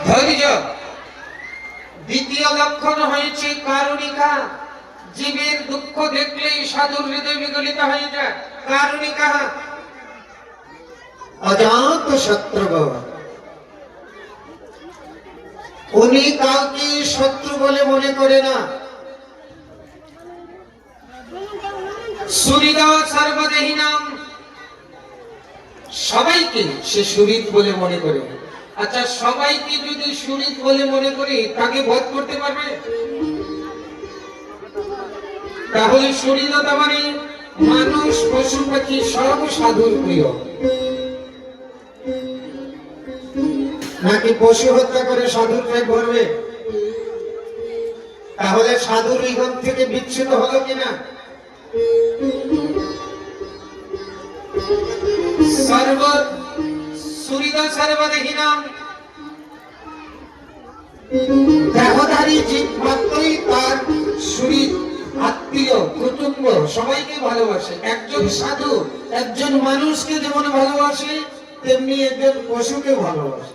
ধৈর্য। দ্বিতীয় লক্ষণ হয়েছে কারুণিকা। জীবের দুঃখ দেখলেই সাধুর হৃদয় বিগলিত হয়ে যায়। কারুণিকা। অজাত শত্রু, উনি কাউকে শত্রু বলে মনে করে না। সুহৃদ সর্বদেহিনাম, সবাইকে সে সুহৃদ বলে মনে করে। আচ্ছা, সবাইকে যদি সুহৃদ বলে মনে করি, তাকে বধ করতে পারবে? তাহলে সুহৃদতা মানে মানুষ, পশু পাখি সব সাধুর প্রিয়। নাকি পশু হত্যা করে সাধুর পেট ভরবে? তাহলে সাধুর ইগম থেকে বিচ্ছুত হলো কিনা? সুহৃদ সর্বদেহিনাম, দেহধারী জীব মাত্রই তার সুহৃদ, আত্মীয়, কুটুম্ব সবাইকে ভালোবাসে। একজন সাধু একজন মানুষকে যেমন ভালোবাসে, তেমনি একজন পশুকে ভালোবাসে,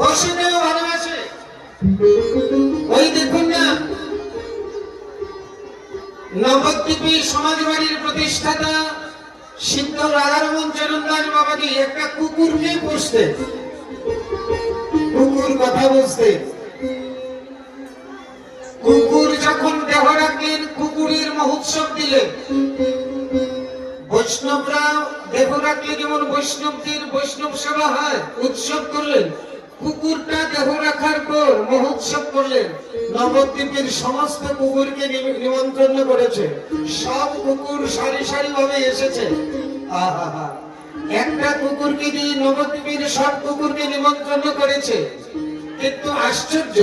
পশুকেও ভালোবাসে। ওই দেখুন না, নবদ্বীপে সমাজবাড়ির প্রতিষ্ঠাতা সিদ্ধ রাধারমন চরণদাস বাবাজি একটা কুকুরকে পুষতেন। কুকুর কথা বুঝতে। কুকুর যখন দেহ রাখলেন, কুকুরের মহোৎসব দিলেন। বৈষ্ণবরা দেহ রাখলে যেমন বৈষ্ণবদের বৈষ্ণব সেবা হয়, উৎসব করলেন, কুকুরটা দেহ রাখার পর মহোৎসব করলেন। নবদ্বীপের সমস্ত কুকুরকে নিমন্ত্রণ করেছে। সব কুকুর সারি সারি ভাবে এসেছে। আহা, একটা কুকুরকে দিয়ে নবদ্বীপের সব কুকুরকে নিমন্ত্রণ করেছে। কিন্তু আশ্চর্য,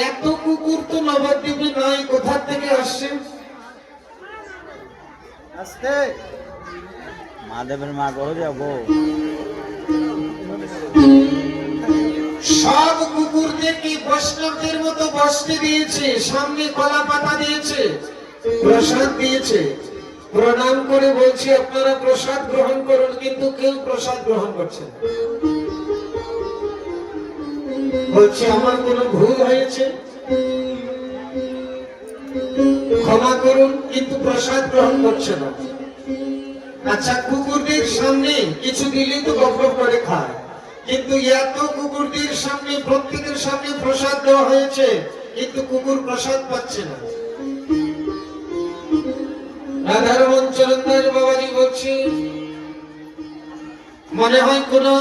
এত কুকুর তো নবদ্বীপে নয়, কোথা থেকে আসছে? আস্তে মাধবের মা করো যাবো। সব কুকুরদেরকে বৈষ্ণবদের মতো বসতে দিয়েছে, সামনে কলা পাতা দিয়েছে, প্রসাদ দিয়েছে। প্রণাম করে বলছি আপনারা প্রসাদ গ্রহণ করুন, কিন্তু কেউ প্রসাদ গ্রহণ করছে না। বলছে আমার কোনো ভুল হয়েছে, ক্ষমা করুন, কিন্তু প্রসাদ গ্রহণ করছে না। আচ্ছা, কুকুরদের সামনে কিছু দিলে তো গপ করে খায়, কিন্তু এত কুকুরদের সামনে, প্রত্যেকের সামনে প্রসাদ দেওয়া হয়েছে, কিন্তু কুকুর প্রসাদ পাচ্ছে না। রাধারমন চরণদাস বাবাজি বলছি, মনে হয় কোনো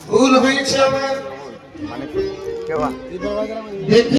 ভুল হয়েছে আমার। মানে কেউ